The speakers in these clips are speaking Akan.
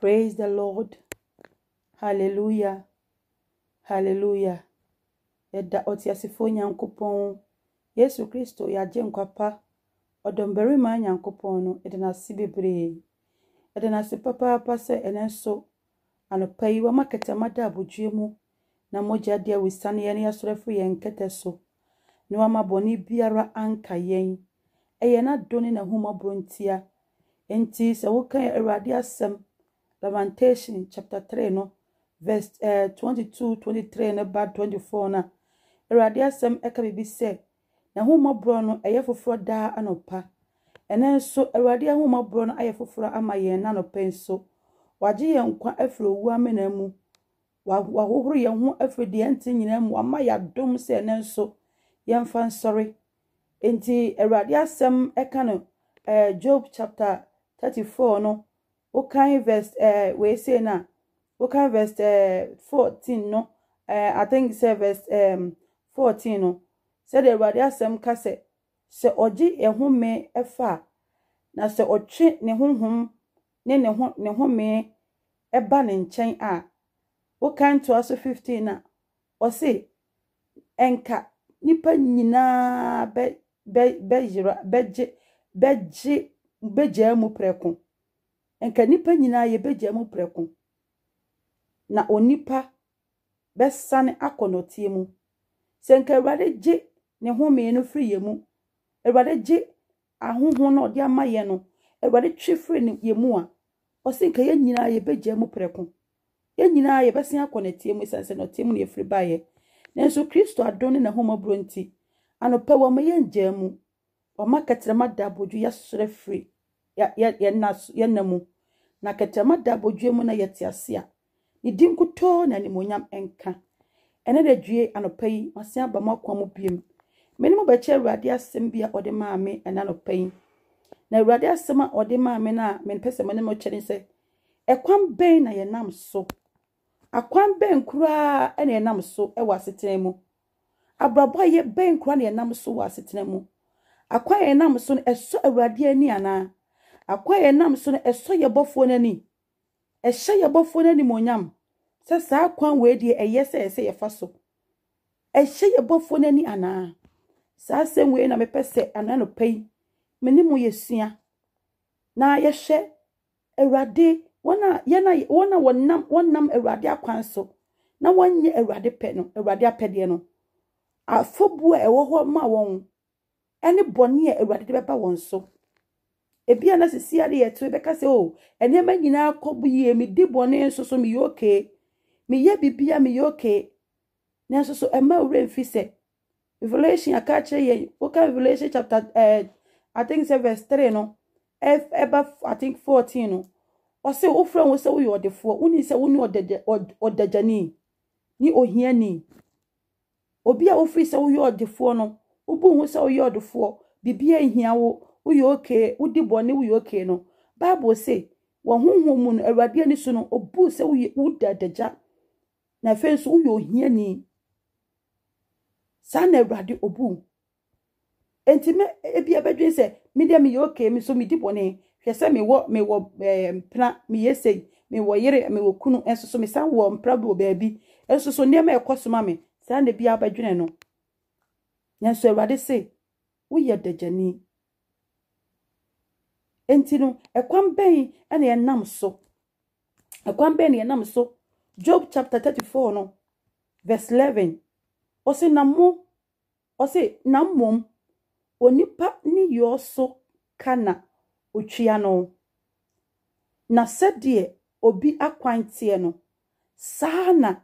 Praise the Lord. Hallelujah. Hallelujah. Yeda otiasifo nyankopon. Yesu Kristo yaje nkwapa. Odomberima nyankopon no edena sibebre. Edena sipapa pase enenso anopai wa makete mada abodwemu na moja dia wisane ye ne yasorefu ye nkete so. Ne wa maboni biara anka yen. Eye na doni na huma brontia. Enti se wokan Awurade asem Lamentation chapter 3 no verse 22 23 and about 24 na Awurade asem eka bibi se na homabro no eye foforo da anopa enenso Awurade homabro no aye foforo ama ye na anopa nso waje ye nkwa afro wu amena mu wa hohoro ye ho afro de enti nyina mu ama ya dom se enenso ye mfa nsori enti Awurade asem eka no Job chapter 34 no okay verse we say na okay verse 14 no I think say verse 14 no said the Awurade asem ka se oji ehome efa na se otwe ne honhom ne home eba ne nchen a okay to us 15 na o say enka nipa nyina beje mu preko enka nipa nyina ye beje mu preko na onipa besane akonotie mu senka Awurade gye ne home no firi ye mu Awurade gye ahonhon na odi amaye no Awurade twe firi ne ye mu a o senka ye nyina ye beje mu preko ye nyina ye besen akonotie mu sense no tie mu ne firi baye nenso Kristo adone na homa bronti anopa wa maye nja mu o maketrema da boju yasore firi ya namu na ketrema da boju mu na yetiase a nidim kuto na ni monyam enka ene da dwie anopa yi wase aba makwa mu biem menimo be che Awurade asem bia ode maame ena anopa yi na Awurade asem a ode maame na menpese menimo kyere se ekwan ben na ye nam so akwan ben kura ene ye nam so e wasetena mu abrabo ye ben kura na ye nam so wasetena mu akwan ye nam so no eso Awurade ani ana akwan ye nam so no eso ye bofo nani ehye ye bofo nani monyam se sa kwan we die eye ye fa so ehye ye bofo nani ana sa sem we na mepese anano pai menimu yesua na ye hye Awurade wona wonam Awurade akwan so na wonye Awurade pe no Awurade apede no afobu a ewo ho ma won ene bone a Awurade de beba won so ebia na sisi ade ye to beka se o ene ma nyina akobu ye mi di bone so mi yoke mi ye bibia mi yoke na so ema ure mfi se Revelation akache ye oka Revelation chapter I think say verse 3 no eba I think 14 no o se o fra wo se wo yodefo uni se woni odajani ni ohiani obi a wo fri se wo yodefo no obu hu se wo yodefo bibia ehia wo yoke udi bone wo yoke no Bible say wo honhom no Awurade ani so no obu se wo dadaja na fenso wo yohiani sana Awurade obu enti me ebia bedwen se me dia me yoke me so me di bone hwese me wo pna me yesei me wo yere me wo kunu enso so me san wo mpra bo baabi enso so ne ma ekosoma me sana bia bedwen no nyanso Awurade se wo ye dajani enti no ekwan ben ene ye nam so ekwan ben ye nam so Job chapter 34 no verse 11 o se namom onipa ni yoso kana otwia no na sede obi akwantie no sana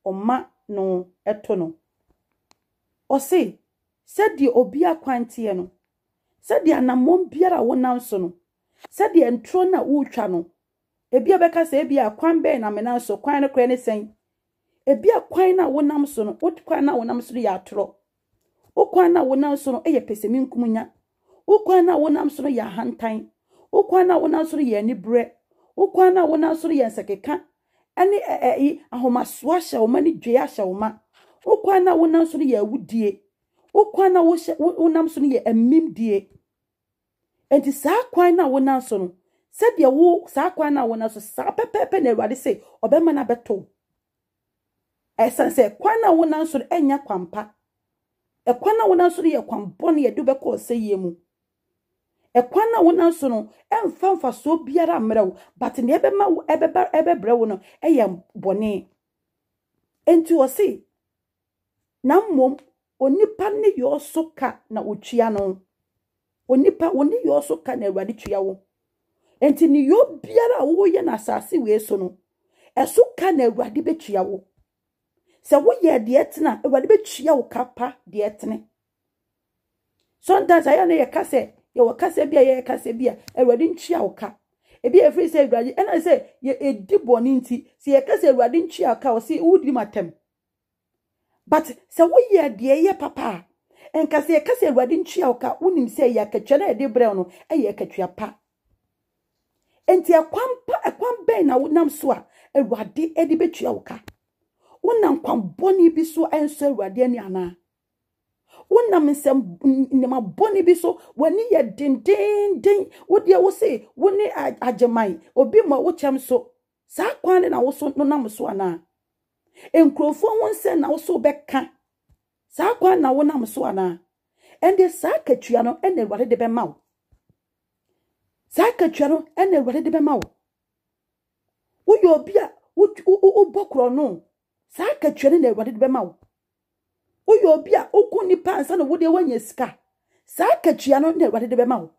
oma no eto no o se sede obi akwantie no sede anamom biara wonam so no sede entro na wutwa no ebia beka se ebia akwan ben na mena so kwan no kra ne sen ebia kwan na wonam so no kwan na wonam so ya atro ukwan na wonam so no eye pesemi nkumunya ukwan na wonam so no ya hantan ukwan na wonam so ya nibre ukwan na wonam so ya nsakeka ene ahomaso ahya wo mani dwe ahya wo ma ukwan na wonam so ya wudie ukwan na wonam so ya amimdie enti sa kwan na wonam so no said ya wo saa kwa na wona so saa pepepe na Awurade say obema na beto esan say kwa na wona so enya kwampa kwa na wona so ye kwambone ye dubeko oseye mu kwa na wona so no emfa so biara mrew but ne ebema ebebere wo no eye bone enti wo say na mmom onipa ne yo so ka na otwia no onipa oni yo so ka na Awurade twia wo enti ni yo biara wo ye na asase we so no eso ka na Awurade betwia wo se wo ye de etena Awurade betwia wo kapa de etene sometimes I na ye ka se ye wo ka se bia ye ka se bia Awurade ntwia wo ka ebi efri se Awurade ena se ye edi boni nti se ye ka se Awurade ntwia ka wo se wudi matem but se wo ye de ye papa enka se ye ka se Awurade ntwia wo ka wonim se ye akatwa na de bre no ye akatwa pa enti ekwan ben na wonam so a Awurade edi betwia wo ka wonam kwan boni bi so enso Awurade ani ana wonam nsem nema boni bi so wani ye den wode wo se woni ageman obi ma wo chem so saa kwan na wo so no nam so ana enkrofo won se na wo so beka saa kwan na wo nam so ana ende saa katwa no ene Awurade de be ma wo saa katwa no ene Awurade de be ma wo wo yo bia wo bokro no saa katwa ne Awurade de be ma wo wo bia okuni pansa no wode wanya sika saa katwa no ne Awurade de be ma wo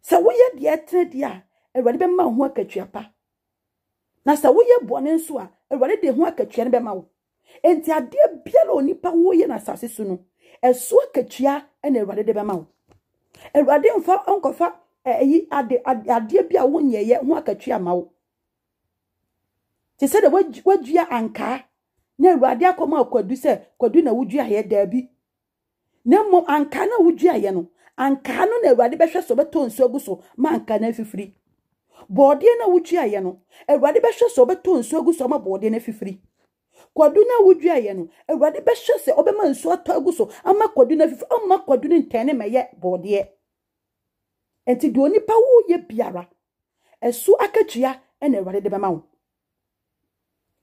sa wo ye de etre dia Awurade be ma ho akatwa pa na sa wo ye bone nso a Awurade de ho akatwa ne be ma wo enti ade bia lo nipa wo ye na sase su no eso akatwa ne Awurade de be ma wo Awurade mfa onkofa yi ade bia wo nyeye ho akatwa ma wo ti se de wajua anka na Awurade akoma kwadu se kwadu na wujua ye daabi na mo anka na wujua ye no anka no na Awurade behwe so beto nsu aguso ma anka na fifiri bode na wujua ye no Awurade behwe so beto nsu aguso ma bode na fifiri kwadu na wujua ye no Awurade behwe se obema nsu ato aguso ama kwadu na fifiri ama kwadu ne ntene meye bode enti do nipa wo ye biara esu akatua na Awurade de bema wo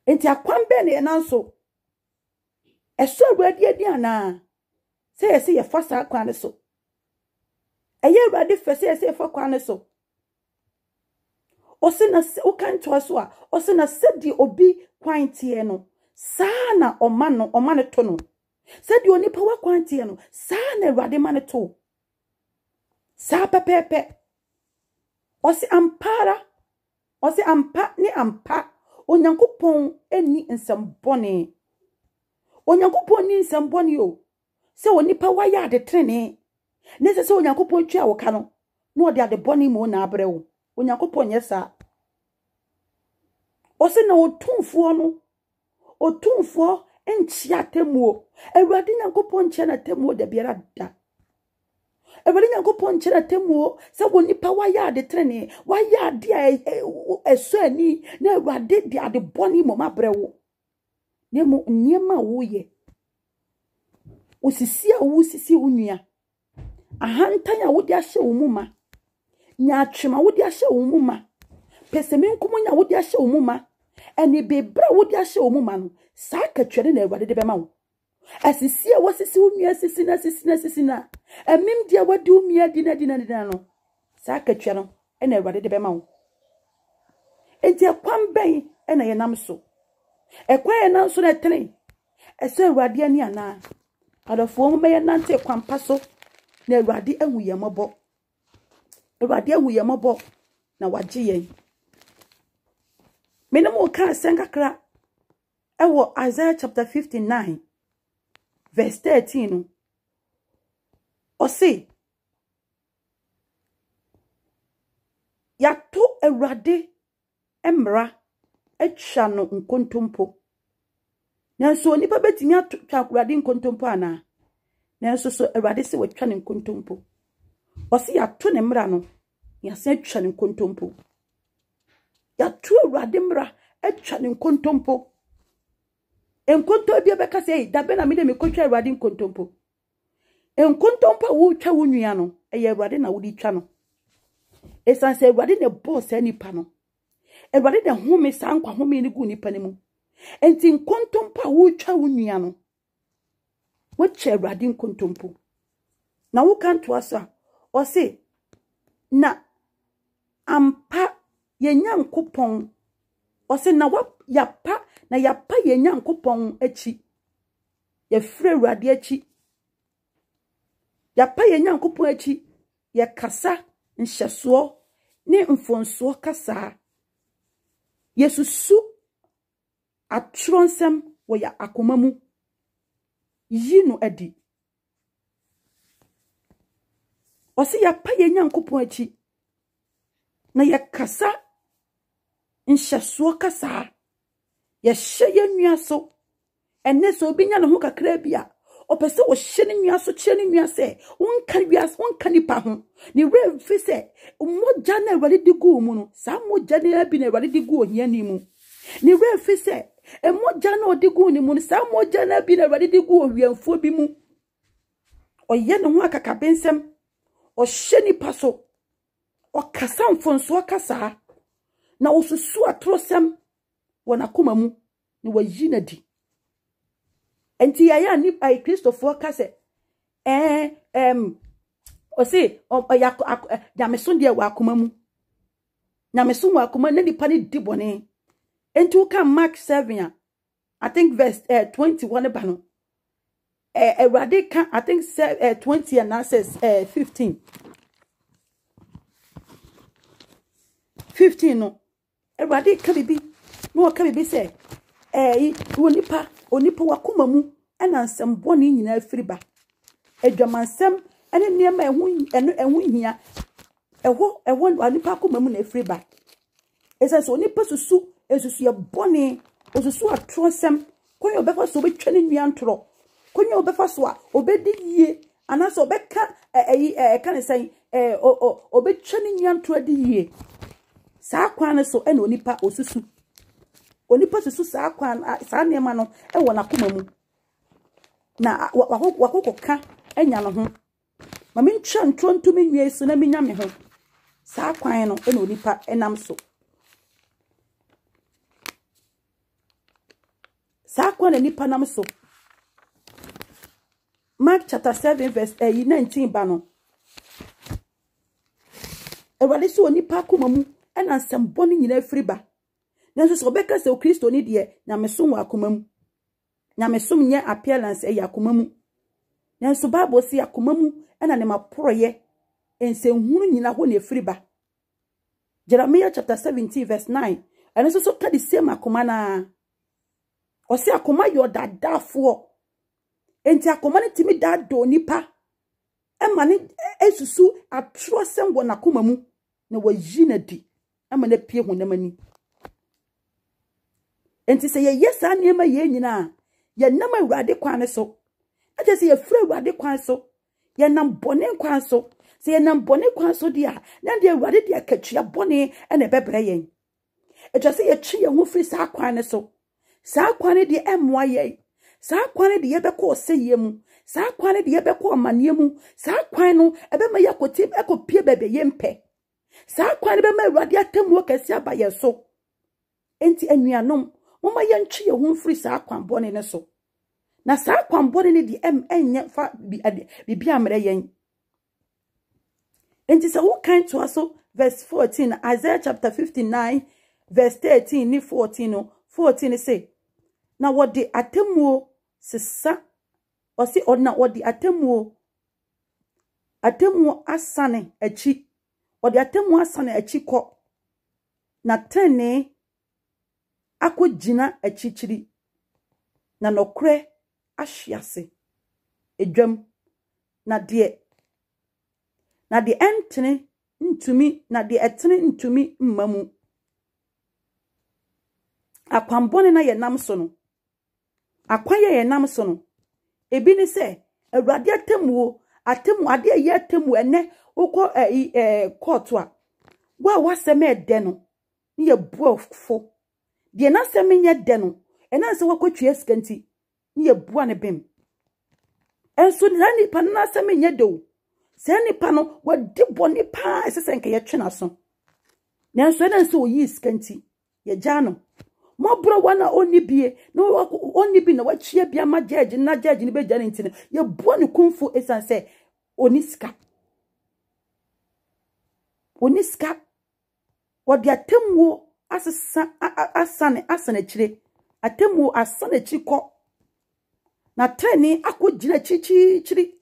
enti akwan be ne nanso eso Awurade adi ana se ye fa sa kwan so eye Awurade fe se ye fa kwan so osina o kan to so a osina sedi obi kwan tie no saa na omane to no sedi onipa wa kwan tie no saa na Awurade mane to saa pepepe osi ampara osi ampa ni ampa Onyankopon eni nsembone Onyankopon ni nsembone o se onipa wa ya de trene ne se Onyankopon twa wo ka no no de ade bone mo na abre wo Onyankopon yesa o se na otumfo enchia temu Awurade Nyankopon nchia na temu de biara da Awurade Nyankopon nchia temu se onipa wa ya de trene wa ya de eso ani na Awurade de ade bone mo mabre wo nemu niema wo ye osisi a wo sisi unua ahantan a wo de ahye wo muma nya atwema wo de ahye wo muma pesemenkumo nya wo de ahye wo muma eni bebra wo de ahye wo muma no saa katwere na Awurade de be ma wo asisi a wo sisi unua sisi na emim dia wadi umia dina no saa katwere no na Awurade de be ma wo enti akwan ben na ye nam so ekwan ye nam so na tene ese Awurade ani ana adofo mo me nante kwampa so na Awurade ahu ye mobo Awurade ahu ye mobo na wagye yen me no mo ka senkakra ewo Isaiah chapter 59 verse 13 no o se ya to Awurade emra etwa no nkontompo nanso onipa betimi atwa Awurade nkontompo ana nanso so Awurade se watwa ne nkontompo o se ya to ne mra no ya se atwa ne nkontompo ya to Awurade mra etwa ne nkontompo enkonto bia beka se dabe na me de me kotwa Awurade nkontompo enkontompo wo twa wo nua no eye Awurade na wo di twa no esan se Awurade ne boss nipa no Awurade ne home sa nkwa home ni gu nipa ne mu enti nkontompo a wo twa wo nua no wo che Awurade nkontompo na wo kan to asa o se na ampa ye Nyankopon o se na wa yapa na yapa ye Nyankopon achi ye frɛ Awurade achi yapa ye Nyankopon achi ye kasa nhyeso ne mfonso kasa yesusu atronsem wo ya akomamu yi no adi o se yapa ye Nyankopon achi na ye kasa nhyeso kasa ye hye ye nua so enne so obinya ne ho kakra bia opese wo hye ne nua so kye ne nua se wonka nipa ho ni we fi se moja na Awurade digu mu no sa moja na abi na Awurade digu ohia ni mu ni we fi se moja na odigu ni mu no sa moja na abi na Awurade digu owiamfo bi mu oye ne ho akakabensem o hye nipa so o kasa mfonso kasa na osusu atrosem wona koma mu ni wayi na di enti ya ni ai Christopher kase o se ya nyameso de wa akoma mu nyameso wa akoma na nipa ni di bone enti wo kan Mark 7 I think verse 21 ba no Awurade kan I think 20 and now says 15 no Awurade ka bibi no ka bibi se onipa wakoma mu ena nsem bone nyina afiriba adwamansem ene niema ehu hia eho onipa akoma mu na afiriba esense onipa susu esusu ye bone osusu atrosem konyo obefa so obetwa ne nua ntoro konyo obefa so a obedi yie anaso obeka kan sen obetwa ne nua ntoro di yie saa kwan so ena onipa osusu onipa susu saa kwan saa niema no e wona koma mu na wakokoka enya no ho ma mentwa ntrontumi nwie so na menya me ho saa kwan no ena onipa enam so saa kwan na nipa nam so Mark chapter 7 verse 19 ba no Awurade so onipa koma mu ena nsem bone nyina afiriba nanso so beka se o Kristo ni de nyamesom wa akoma mu nyamesom nye appearance yakoma mu nanso Bible se yakoma mu ena ne maporoye ensenhunu nyina ho na afiriba Jeremiah chapter 17 verse 9 ena so ka the same akoma na o se akoma yo dadafo enti akoma ne timi dado nipa ema ne esusu atrosem wona akoma mu na wayi na di ema na pie ho na mani enti se ye yesa niema ye nyina ye nam Awurade kwan so aje se ye fra Awurade kwan so ye nam bone kwan so se ye nam bone kwan so dia na de Awurade dia katua bone ene bebre yen aje se ye twi ye ho fri sa kwan so sa kwan de emwa ye sa kwan de ye beko seye mu sa kwan de ye beko manie mu sa kwan no ebe ma yakotim ekopie bebe ye mpe sa kwan be ma Awurade atamu okasi abaye so enti anuanom mama yantwi ye ho fri sa kwan bone ne so na sa kwan bone ne di enye fa bi amre yen enti se wo kan to aso verse 14 Isaiah chapter 59 verse 13 ni 14 no 14 say na wodi atemuo sesa o se ona wodi atemuo asane achi wodi atemuo asane achi ko na tene akogina achichiri na nokre ahyiase edwam na de entene ntumi na de etene ntumi mmamu akwambone na ye nam so no akwaye ye nam so no ebi ni se Awurade atemu ade ye atemu ene ukọ court a wa waseme ede no ni ye buafo de na seme nye de no ena se wakotwe skanti ni ye bua ne bem enso ni pa na seme nye do se nipa no wadi boni pa esese nke ye twe naso nanso na nso oyi skanti ye gya no mobro wana onibie no onibi na wachie bia ma judge na judge ni be gya ntine ye buo ne kumfu esanse oniska wodi atemwo asane chire atemwo asane chiko na treni akogina chichiri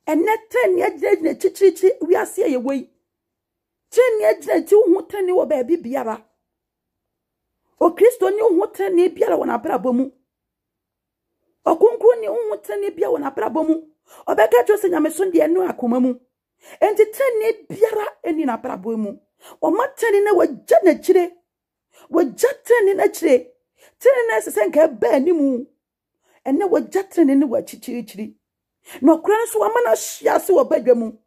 ene treni agina chichiri wi ase ye wei treni agina ti hu treni wo ba biara o Kristo ni hu treni biara wona brabo mu okunkru ni hu treni biara wona brabo mu obeka cho se nyame so de enu akoma mu enti treni biara eni na brabo mu o matani na wagya na chire wagya treni na chire treni na sese nka ba ni mu ene wagya treni ni wachichiri no kran so amana hia se wo badwa mu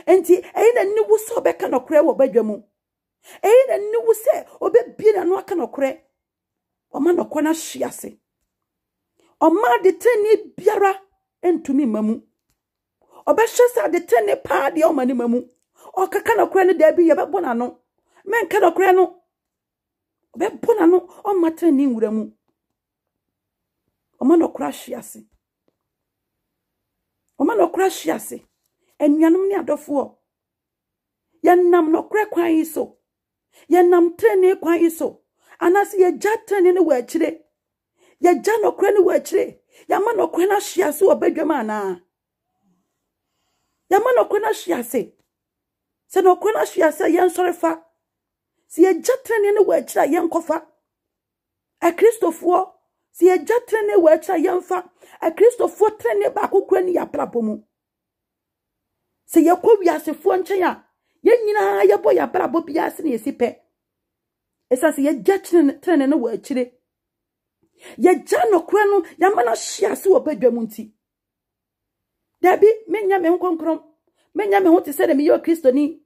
enti eyi na ni wo so beka no kra wo badwa mu eyi na ni wo se obebi na no aka no kra o ma no kwana hia se o ma de treni biara entumi mamu obehye sa de treni pa de o mani mamu o kaka no kra ne da bi ye bebo na no men ka no kra no bebo na no o ma treni nwura mu o ma no kra hia se Oma no kra hyiase enuanom ne adofo ye nam no kra kwan yi so ye nam treni kwan yi so anase ye ja treni ne wa kire ye ja no kra ne wa kire ya ma no kra na hyiase obadwam ana ya ma no kra na hyiase se no kra na hyiase ye nsorefa se ye ja treni ne wa kire ye nkofa a Kristofo si ye ja treni wa kire ye mfa a Kristofo treni ba kokura ni ya brabo mu se ye kwa wiasefo nche ya ye nyina ye bo ya brabo bia se ne yesipe esa se ye ja treni no wa kire ye ja no kura no ya mana hia se obadwa mu nti dabi menya me nkonkrom menya me ho te se de me yo Kristoni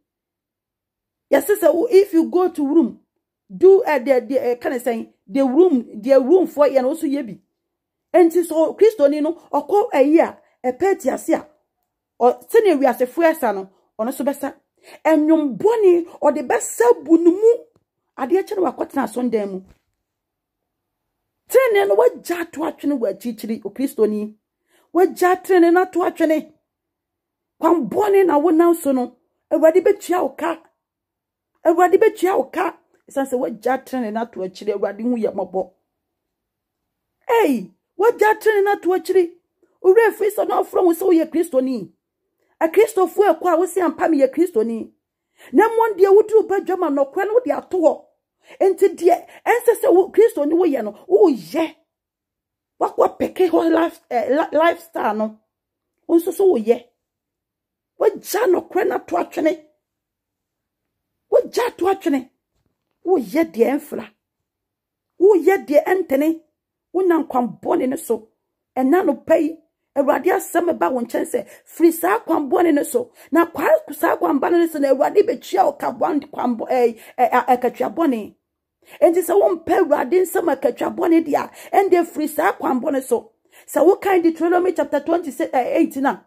yes say if you go to room do the can I say the room for you and also ye bi enti so Kristoni no okọ ayi a epeti ase a o se ne wiasefo esa no ono so besa enwom boni o de besa bunumu ade eche no wakotena sondan mu trene no wagya to atwene wa chichiri o Kristoni wagya trene na to atwene kwan boni na wona so no ewade betua oka esanse wagya trene na to achiri ewade hu ye mobo wagya trene na to achiri ure fiso na ofro wo so ye Kristoni a Kristofo ekwa wo si ampa me ye Kristoni na monde wudru badwama no kwa no de ato enti de ensese wo Kristoni wo ye no wo ye wakwa peke ho lifestyle no wonso so wo ye wagya no kwa na to atwene wagya to atwene wo ye de enfra wo ye de entene wona nkwambone ne so ena no pay Ewade asem ba won chense free sa kwambone ne so na kwa sa kwambane ne so na ewade betua okabond kwambo akatwa bone enti se won pe ewade nsem akatwa bone dia ende free sa kwambone so se wo kan Deuteronomy chapter 28 na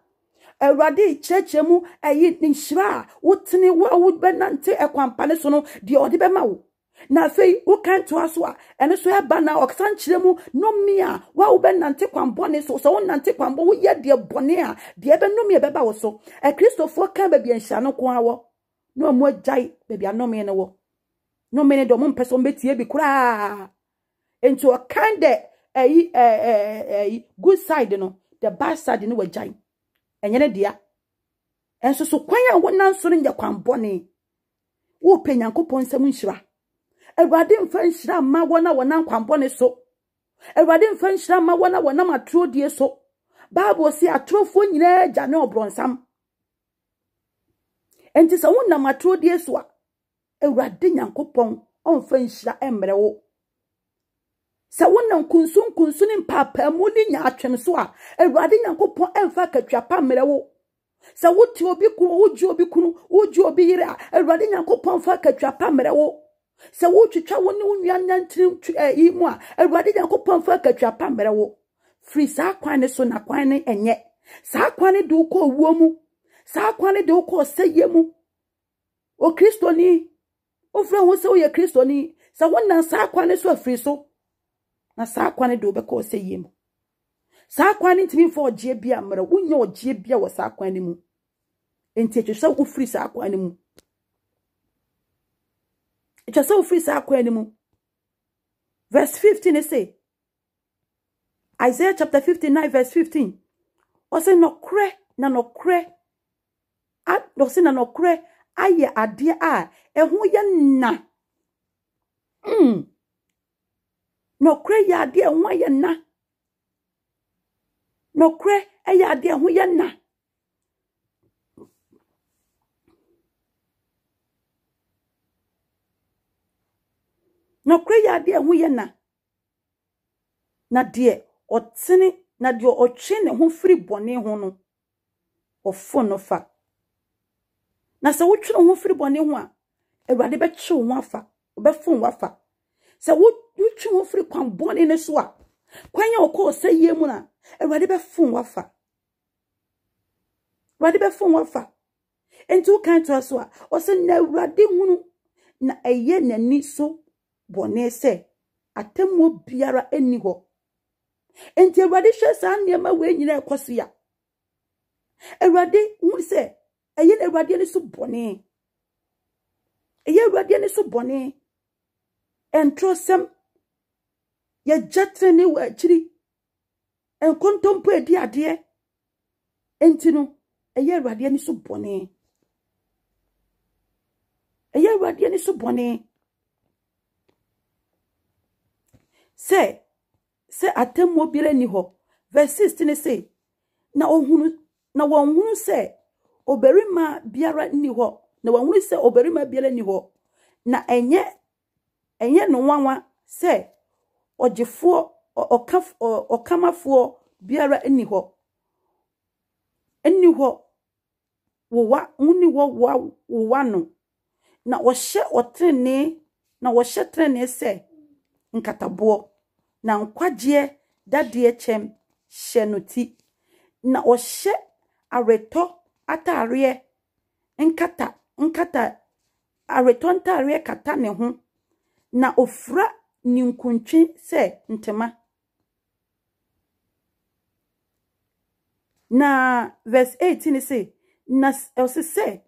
ewade chechemu ayi nshira wotene wo benante ekwampane so no de ode be ma wo na fei wo kan to aso a ene so ya ba na oksan kiremu no mia wa wo benante kwambone so wo nante kwambo wo ye de bone a de be no mia be ba wo so Kristofo kan ba bia nhia no ko awo no mo jai be bia no me ne wo no me ne do mo mpeso mbetie bi kura ento kan de good side no the bad side no wa jai enye ne dia enso so kwan a wo nan so nya kwambone wo pe Nyankopon nsam nhira Ewade mfa nhira ma wona wona kwambone so Ewade mfa nhira ma wona matro die so Bible si atrofo nyina agya ne obronsam enti se wona matro die so a Ewade Nyankopon onfa nhira emre wo se wona kunsun ni papa mu ni nya atwem so a Ewade Nyankopon emfa katwapa mre wo se wuti obi kunu uju obi yire a Ewade Nyankopon fa katwapa mre wo se wo twitwa wo ne wo nwan nantiri imu a Ewade Nyankopon fa katwa pamere wo free sa kwan ne so na kwan ne enye sa kwan ne du ko wuo mu Sa kwane de uko se yemu. O Kristo ni. O fra ho se o ye Kristo ni. Sa wona sa kwane so afri so. Na sa kwane de obeko se yemu. Sa kwane ntimi fo ogie bia mra. Wonya ogie bia wo sa kwane mu. Enti etwe sa wo free sa kwane mu. Etwe sa wo free sa kwane mu. Verse 15 it say. Isaiah chapter 59 verse 15. O say no kre na no kre. No say na no kre aye ade a eho ye na. No kre ya ade eho ye na. No kre aye ade eho ye na. No kre ya ade eho ye na. Na de otene na de otwe ne ho firi bone ho no. Ofo no fa. Na se wotwe ho firi bone ho a Ewurade be kye wo afa. Obefon wafa. Se wotwe ho firi kwan bone ne so a kwan ya okọ se yemu na Ewurade be fon wafa. Ewurade be fon wafa. Enti wo kan to so a o se na Ewurade hunu na eye nani so bone se atemu biara eni ho. Enti Ewurade hwe sa nneema we nyina ekoso ya. Ewurade hu se eye na Ewurade ni so bone. Eye Ewurade ni so bone. Entrosem ye jatre ni wa akiri. Enkontompo edi ade. Enti no eye Ewurade ni so bone. Eye Ewurade ni so bone. Se atemu obire ni ho. Verse 16 say na wonhunu se oberima biara ni ho. Na wonhunu se oberima biara ni ho. Na enye no wanwa se ogefo okamafo biara ni ho. Eni ho wowa uni ho wowa no. Na wo hye otrene na wo hye trene se nkatabo na nkwaje dade chem hye no ti. Na wo hye areto atare nkata areto ntare kata ne ho. Na ofra ni nkuntwe se ntema. Na verse 18 say na se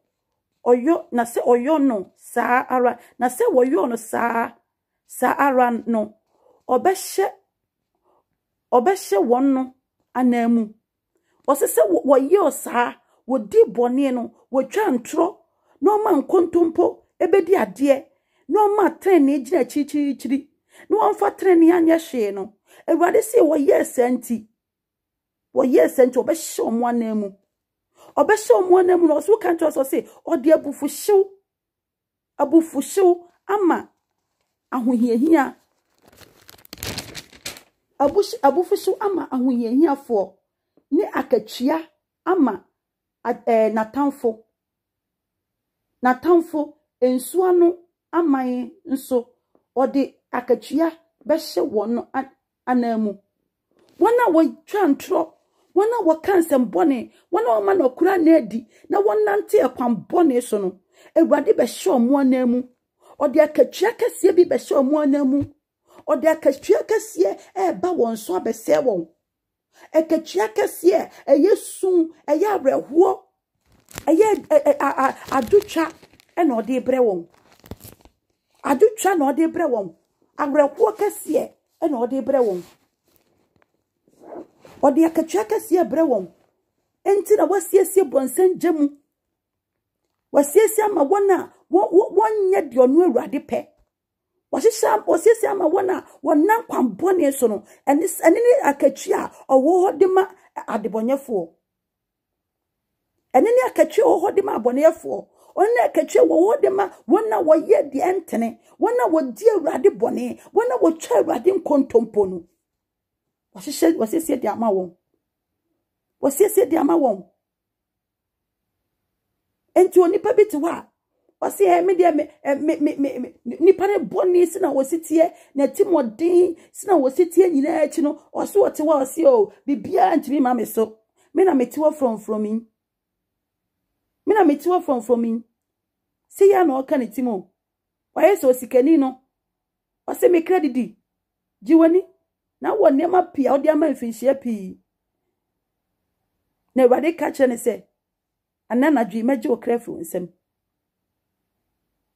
oyo na se oyo no sa ara na se woyo no sa ara no obehye won no anamu. O se woye osa wodi bone no wotwa ntro no ma nkontompo ebedi ade no ma trene gina chichiri no wonfa trene anya hwe no Ewurade se woye esanti obehye omo anamu. Obehye omo anamu no so kan to so se ode abufuhyew ama ahohiahia abufuhyew ama ahohiahiafo ni akatua ama natamfo ensuo no aman nso ode akatua behye won anamu. Wana wo twa ntro wana wo kansem bone wana wo ma na kura na adi na wonante ekwan bone so no Ewurade behye omo anamu. Ode akatua kase bi behye omo anamu. Ode akatua kase ba won so abese won. Akatua kase yesu abrehwo adutwa na ode bre won. Adutwa na ode bre won. Abrehwo kase na ode bre won. Ode akatua kase bre won. Enti na wasiesie bonsan gemu. Wasiesie ama wona wonye de onu Ewurade pe. Wasiesie ama wona wonan kwan bone so no. Eni akatua owo hodema adebonyefo. Eni akatua owo hodema aboneyefo. Ona akatua owo hodema wona woye de entene. Wona wodi Ewurade bone. Wona wotwa Ewurade nkontompo no. Wasiesie de ama won. Wasiesie de ama won. Enti onipa bitiwa wase me de nipa ne boni si na wositie na timodin si na wositie nyina achi no oso wote wa wase o bibia ntimi ma me so me na metiwa from in na metiwa from me say ya no ka ne timo waye so sikani no o se me credit jiwani na wo ne ma pia o de ama mfinhia pi na Awurade ka kire ne se anana dwi maji o krafu nsem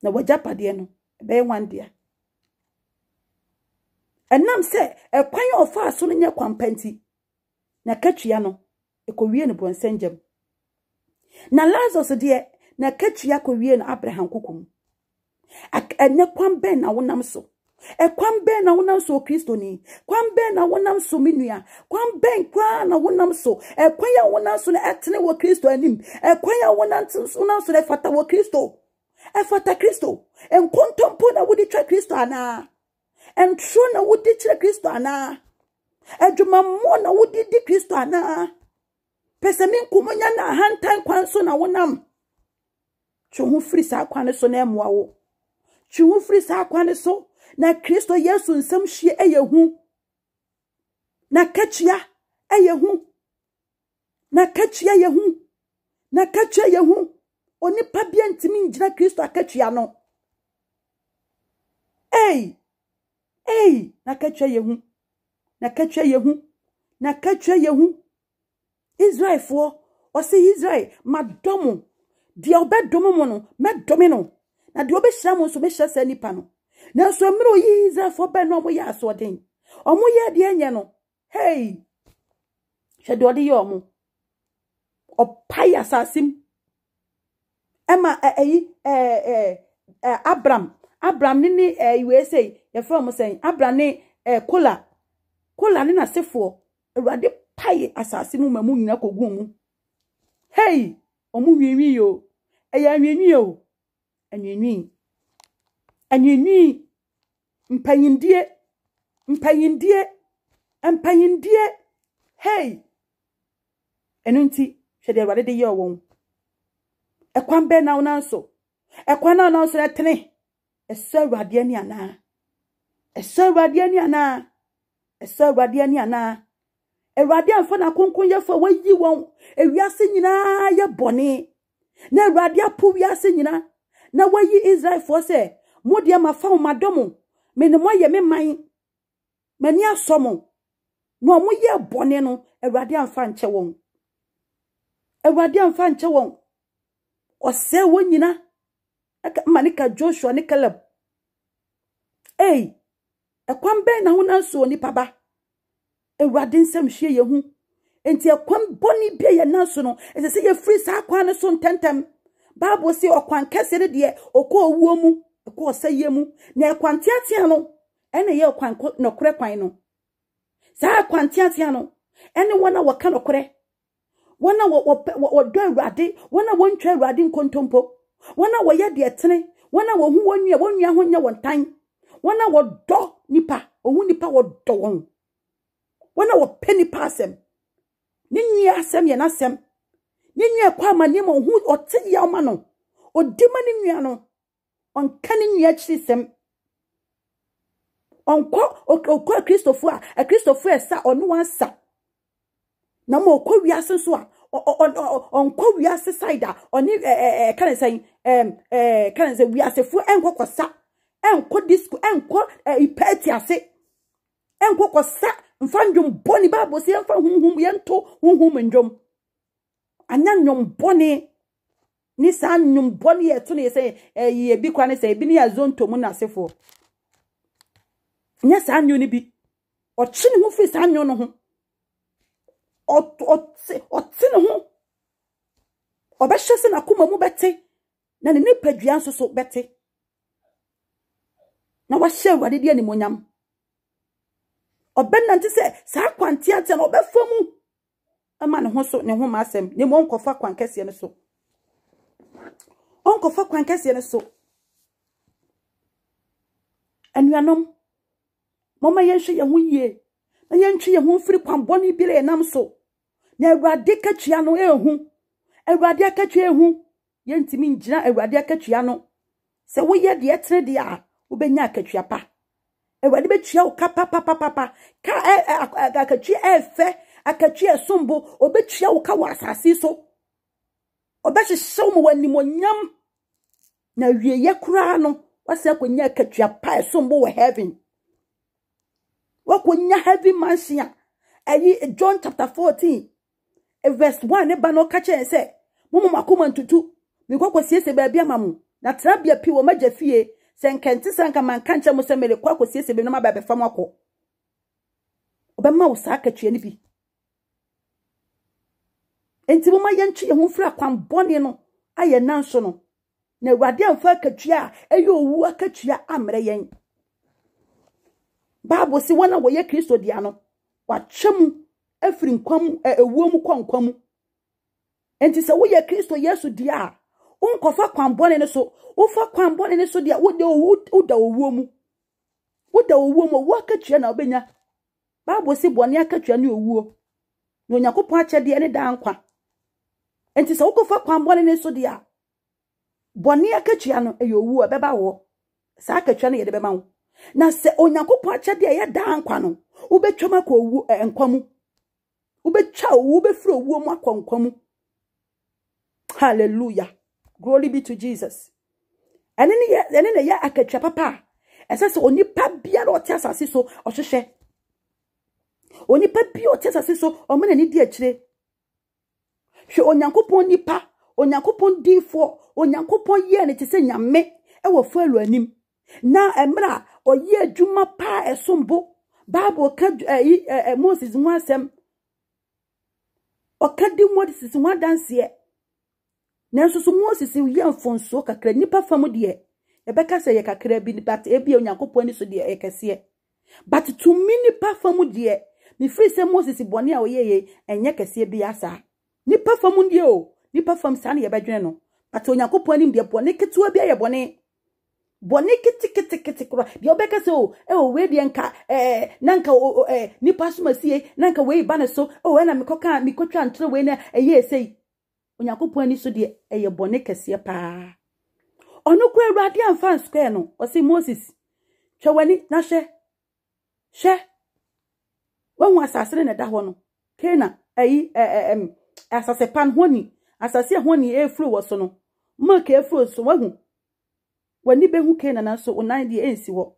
na wajapade no be wandia enam se ekwan ofa so no nya kwampanti na katua no ekowie ne bonsenjam na Lazarus de na katua kowie no Abraham kokum ene kwan ben na wonam so ekwan ben na wonam so Kristo ni kwan ben na wonam so menua kwan ben kwa na wonam so ekwan ya wonam so na etene wo Kristo anim ekwan ya wonam so na fata wo Kristo efata Kristo enkontompo na wodi twa Kristo ana entro na wodi twa Kristo ana adwuma mo na wodi di Kristo ana pese min kumonya na hantan kwan so na wonam twu firi sa kwan so na emoa wo twu firi sa kwan so na Kristo Yesu nsam hye eyehu na katua eyehu na katua yehu na katua yehu oni pa bia ntimi njira Kristo akatua no na katua yehu na katua yehu na katua yehu Israel fo o se Israel madomo dia obedomo mo no medome no na dia obehira mo so behira sa nipa no na so miro yi Israel fo be no mo ya so den omo ye de enye no hwede ode ye omo opaya sasim Emma Abraham ni we say ye from say Abraham ni kola ni na sefo Awurade paye asase mu mamu nyina kogu mu omu wiwi yo eya wiwi yo anwenwi mpanyindie enunti hwede Awurade de ye owon ekwan be na wonanso ekwan na wonanso etene eso Awurade ani ana Awurade amfa na konkon ye fa wayi won ewiase nyina ye bone na Awurade apo wiase nyina na wayi Israel fo se modie mafa wo madomo me ne moye me man mani asomo no mo ye bone no Awurade amfa nche won ose wo nyina manika Joshua ni Caleb ekwan ben na wonanso ni paba Awurade nsem hye yehu enti ekwan boni bia ye nanso no ese ye free sa kwan so ntentem Bible say okwan kesere de okọ owuo mu ekọ osaye mu na ekwan tiatia no ene ye okwan no kore kwan no sa kwan tiatia no ene wona waka no kore wona wo do Awurade wona wontwa Awurade nkontompo wona wo ye de etene wona wo hu wonua ho nya wontan wona wo do nipa ohu nipa wo do won wona wo peni pasem ninyi asem ye na asem ninyi kwa amane mo hu ote ya ma no odima ni nua no onka ni nua chirisem onko Christopher a Christopher sa onu wansa na mo okọ wiase so a onko wiase side oni kan say kan say wiase fu enkokosa enko disco enko ipeti ase enkokosa mfandum boni Bible say mfa hunhum yento hunhum ndwom anya nyom boni ni sa nyom boni yeto ne say ye bi kwa ne say bi ne azonto mu na sefo nya sa anyo ne bi ochi ne ho fi sa anyo no ho oti ne ho obehye na kuma mu bete na ne nipadua nso so bete na wa hye Awurade de animonyam obenante se sa kwanti ate na obefamu ama ne ho so ne ho masem ne mo nkofa kwan kese ne so onkofa kwan kese ne so anuanom mama yenhwe ye ho yie na yentwe ye ho firi kwan boni bile nam so na Awurade katua no ehu Awurade akatua ehu yentimi njira Awurade akatua no se wo ye de etre de a wo benya akatua pa Awurade betua wo ka papa ka akatua efe akatua sombo obetua wo ka wa asase so Obeshi show mo wanimonyam. Na wie ye kura no. Wase akonya akatua pa sombo we heaven. Wakonya heavy mansion. Ayi John chapter 14. Verse 1 eba no ka che say mumu makoma ntutu mi kwakosiesie ba bia mamu na trabia pi wo magya fie se nkenti sanka manka nche mo se mele kwakosiesie bi no ma ba be fam akọ obema wo sa akatua ni bi enti mo ma yentwe ho fira kwan bone no aye nanso no na Awurade amfa akatua eyo owu akatua amre yen Bible si wona wo ye Kristo dia no watwem afiri nkwam ewuo mu kwankwamu enti se wo ye Kristo Yesu dia unkofa kwanbone ne so ufa kwanbone ne so dia wo da owuo mu wo akatua na obenya Bible si bone akatua ne owuo no Yakopon akyede ne da nkwa enti se ukofa kwanbone ne so dia bone akatua no owuo beba wo sa akatua ne ye de bema wo na se Yakopon akyede ye da nkwa no ubetwama ko owu enkwamu ubetwa owu befro owu mu akonkwamu hallelujah glory be to Jesus ene ne ya akatwa papa esese onipa bia ro tiasase so ohwehwe onipa bia o tiasase so omene ni di akire hwe Onyankopon nipa Onyankopon difo Onyankopon ye ne tese nyame ewo falu anim na emra oye adwuma pa esombo Bible ka Moses mu asem okadi Moses mu adanse nanso so Moses ye mfonso kakra nipa fam de ebeka se ye kakra bi but ebi Onyankopon ni so de ekese but to me nipa fam de me free se Moses bone a oyeye enye kese bi asa nipa fam de o nipa fam sa na ye bedwene no but Onyankopon ni de bone ketewa bi aye bone kiti kura de obeka se o we de nka nanka nipa sumasie nanka we ba ne so na mikotwa antre we na eye sei Onyankopon ni so de eye bone kese pa ono kura Awurade amfa square no o se Moses twawani na hye wanwa asase ne da ho no Kena asase pan honi asase honi efru wo so no maka efru so wahu wani behu Kena na so onan de ensi wo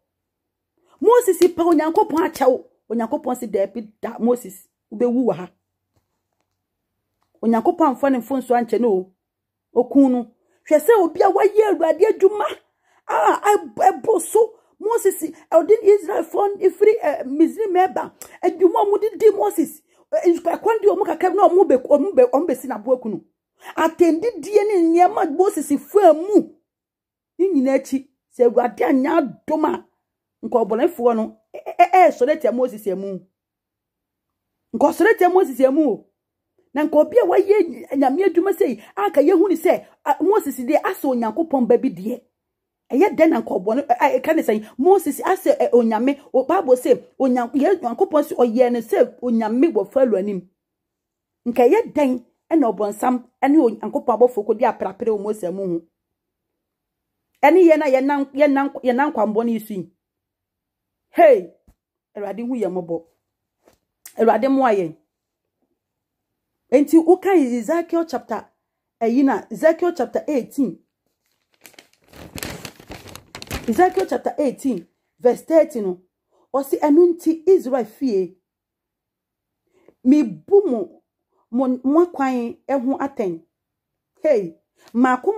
Moses pa Onyankopon akyɛw Onyankopon se da Moses ubewu wa ha Onyankopon amfa ne mfonso ankyɛ no okun no hwɛ sɛ obi a waye Awurade adwuma eboso Moses odin Israel fon ifri Misri meba adwuma mu di Moses kwandi omu kakam na omu be si na boakunu atendi die ne nyema Moses famu ni nyina achi se Awurade anya doma nko obonefo no soletia Moses emu nko soletia Moses emu na nko obi a waye nyame adwuma sei aka yehu ni se Moses de aso Onyankopon ba bi de eye den nko obone kan say Moses ase onyame o Bible say Onyankopon se oye ne se onyame wo falu anim nka ye den na obonsam ene Onyankopon abofo ko di aprapre o Moses emu hu ene ye na ye nan kwambone isu hey Awurade hu ye mobo Awurade mo aye enti uka Ezekiel chapter Ezekiel chapter 18 Ezekiel chapter 18 verse 30 no osi enunti Israel fie mi bumu mo kwan ehu aten hey mako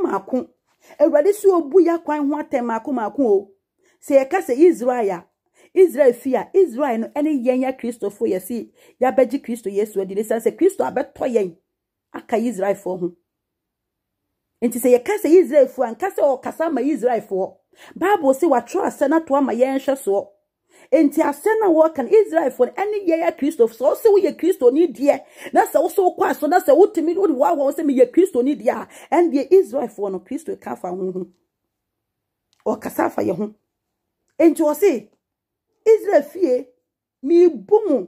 Awurade si obu ya kwan ho aten mako o se ye ka se Israel fia Israel no ene yenya Kristofo yesi ya beji Kristo Yesu adi se Kristo abeto yen aka Israel fo ho enti se ye ka se Israel fo anka se o kasa ma Israel fo Bible say watro ase na to ama yen hwe so enti ase na wo kan Israel fo ene yenya Kristo so se wo ye Kristo ni die na se wo so kwa so na se wotimi wo se me ye Kristo ni die and the Israel fo no Kristo ka fa ho o kasa fa ye ho enti wo se Israel fie mi bumu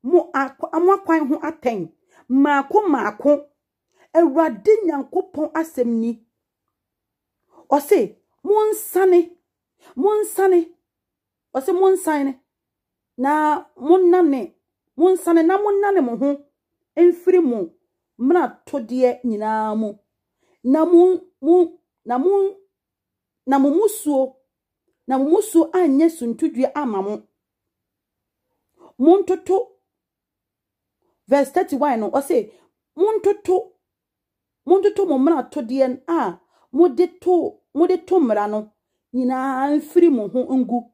mu amakwan ho aten mako Awurade Nyankopon asemni o se monsane o se monsane na monnane mo ho emfiri mu mra tode nyina mu na mumusuo anye suntudua amamo montoto verse 31 no o say montoto momra to de a mode to mra no nyina mfiri mo ho ngu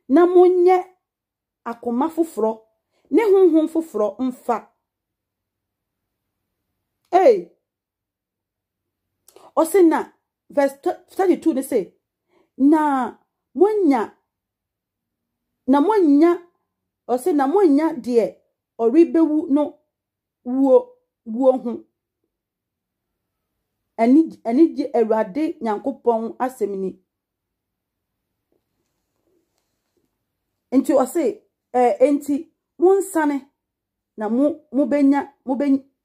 na monye akoma foforo ne honhom foforo mfa o say na verse 32 they say na monya o say na monya de oribewu no wo ho ani je Awurade Nyankopɔn asemni enti o say enti monsane na mo benya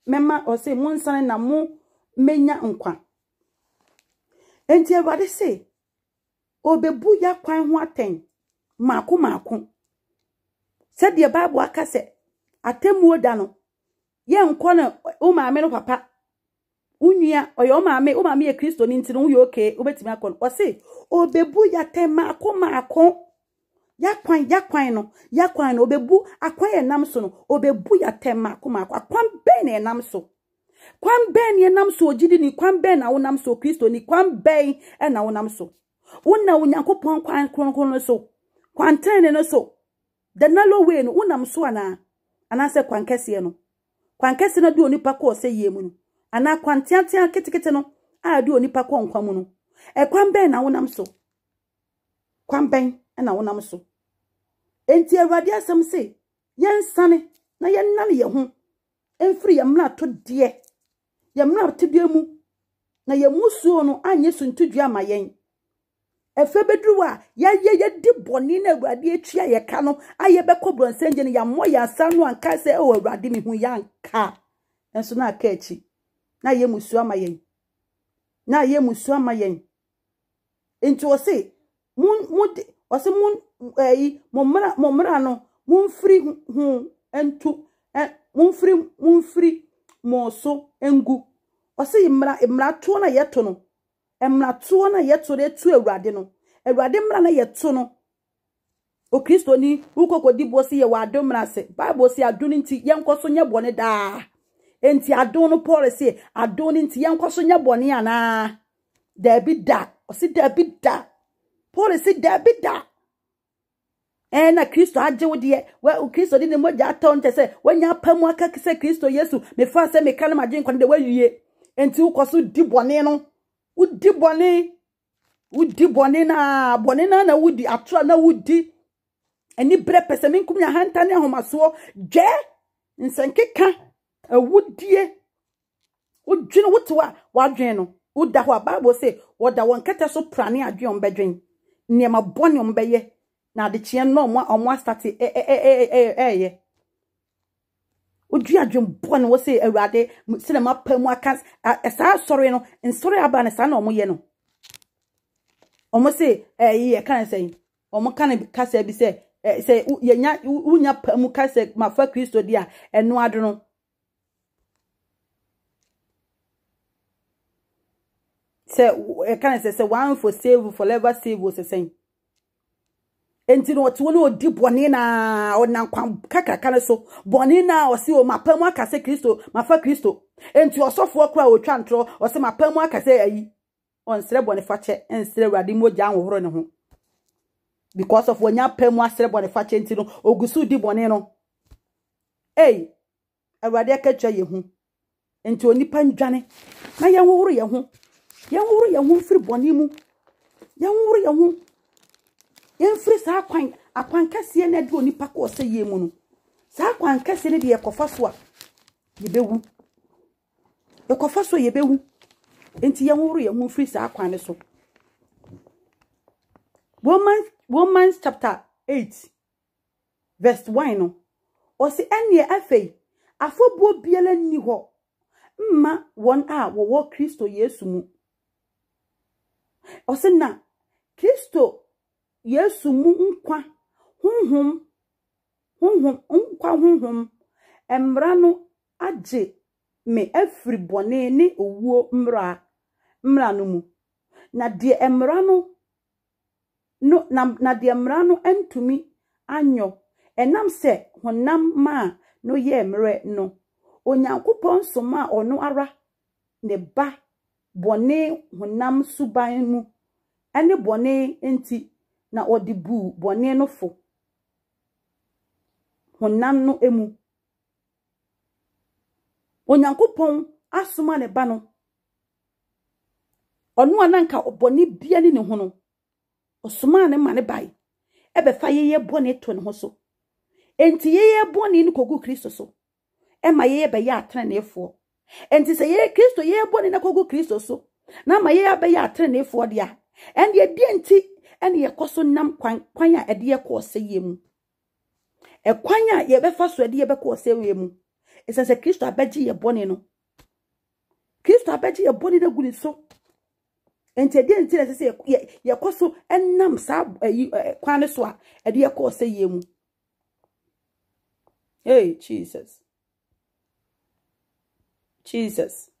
mema o say monsane na mo menya nkwa enti Awurade say obebu ya kwan ho aten maako said the Bible akase atemu da no ye nko na o maame no papa unnua oyo maame ye Kristo ni ntino wo ye okay obetimi akọ o say obebu ya ten maako ya kwan no obebu akwan ye nam so no obebu ya ten maako akwan ben na nam so kwan ben ye nam so ogidi ni kwan ben na wo nam so Kristo ni kwan ben na wo nam so wona Onyankopɔn kwan kronkron so kwan ten no so the narrow way no wonam so ana se kwan kese no de onipa ko se yemu no ana kwan tiatia ketekete no a de onipa ko nkwa mu no kwan ben na wonam so kwan ben na wonam so enti Awurade asem se yensane na yennane ye ho emfiri yemra to de yemra tebia mu na yemusuo no anye suntudua ma yen efebedruwa ye di boni na Awurade atua ye ka no aye beko bronsenje ne ya moya asanu anka se o Awurade mi hu ya nka enso na aka achi na ye musu ama yen enti o se momra no mumfiri hu entu mumfiri mo so engu o se imra to na yeto no emra to na yeto retu Awurade no Awurade mra na yeto no o Kristo ni ukokodi bosi ye wado mra se Bible si ado nti yenkoso nya bone da enti ado no Paul se ado nti yenkoso nya bone ana da bi da o si da bi da Paul se da bi da na Kristo aje wo de wa Kristo de ne moja atonte se wanya pamu aka se Kristo Yesu me fa se me kan ma dwen kwon de wawie enti ukoso di bone no udi bone na wudi atra na wudi eni bre pese minkum ya hanta ne ahomaso je nsenkeka awudie udwene wotoa wadwen no uda ho Bible say woda wonkete so prane adwen ombedwen niema bone ombeye na de chie no omo start ye udua adwen bone wo say Awurade sele mapamu aka esa sori no nsori aba na sa na omo ye no omo say ye kan say omo kan ka say bi say say yenya unya pamu ka say mafa Kristo dia eno ado no say kan say one for save forever save was say enti no to no odi bone na onankwa kakaka ne so bone na o se o mapamu aka say Kristo mafa Kristo enti osofo akwa o twa ntro o se mapamu aka say ayi on sere bone fache ensere Awurade moja anwohoro ne ho because of wonya pamu asere bone fache enti no ogusu di bone no Awurade akatwa ye hu enti onipa ndwane na ye nwohoro ye hu mfiri bone mu ye nwohoro ye hu yemfiri sa akwan kase na de onipa ko se ye mu no sa akwan kase ne de yekofa so a yebewu enti yenwuru ye hu free sa akwan ne so Romans chapter 8 verse 1 no o se ene afei afobo biela ni ho mma won a wo Kristo Yesu mu o se na Kristo Yesu mu nkwa honhom emra no age me afiri bone ne owuo mra no mu na de emra no na de emra no entumi anyo enam se honam ma no ye mre no onyankopon soma ono ara ne ba bone honam suban mu ene bone enti na odibu bone no fo honam no emu onyankopon asoma ne ba no ono ananka obone bia ne ho no osoma ne ma ne bai ebe fa yeye bone to ne ho so enti yeye bone ni kogu Kristo so ema yeye be ya atrenefo enti se yeye Kristo yeye bone na kogu Kristo so na ma yeye be ya atrenefo dia endi edi enti ene yekoso nam kwan a ede yekose yemu kwan a ye be fa so ede ye be kose yemu esese Kristo abeji ye bone no Kristo abeji ye bone na guni so enti edi enti esese yekoso enam sa kwan so a ede yekose yemu. Hey, Jesus. Jesus.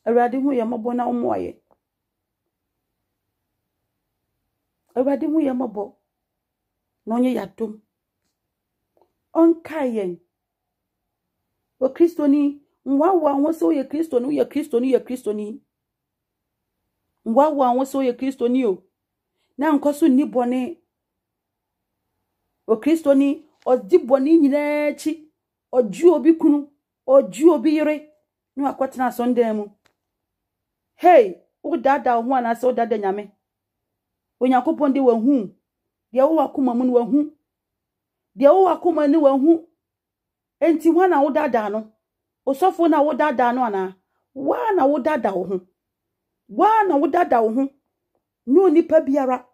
Awurade hu ye mabo na omoye. Awurade hu ye mabo. No nye yadom. Onka yen. O Kristoni, nwawa won se o ye Kristoni, o ye Kristoni, ye Kristoni. Nwawa won se o ye Kristoni o. Na nkoso ni bone. O Kristoni, o di bone nyina chi. O ju obi kunu, o ju obi yire. No akwatena sonde mu. Hey, o dada ho ana se o dada nyame. Onyankopon de wa hu. De wo akoma mu ne wa hu. De wo akoma ne wa hu. Enti ho na wo dada no. Osofo na wo dada no ana. Wa na wo dada wo hu. Wa na wo dada wo hu. No nipa biara.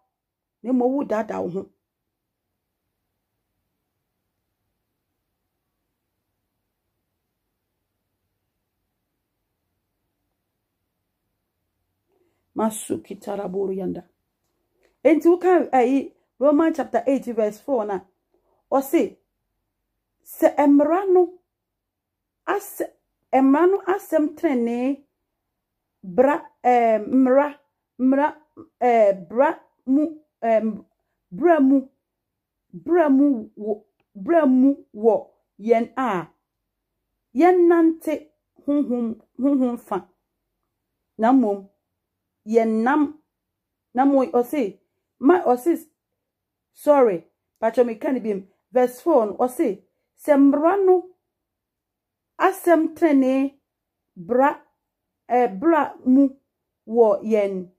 Ne mo wo dada wo hu. Masu kitaraburu yanda. Enti uka Romans chapter 8 verse 4 na. O se emrano asem trene bra mu wo yen a yen nante hunhum fa na mom yen nam na moy o se my o se sorry pacho me kan bim verse 4 o se semrano asem trene bra mu wo yen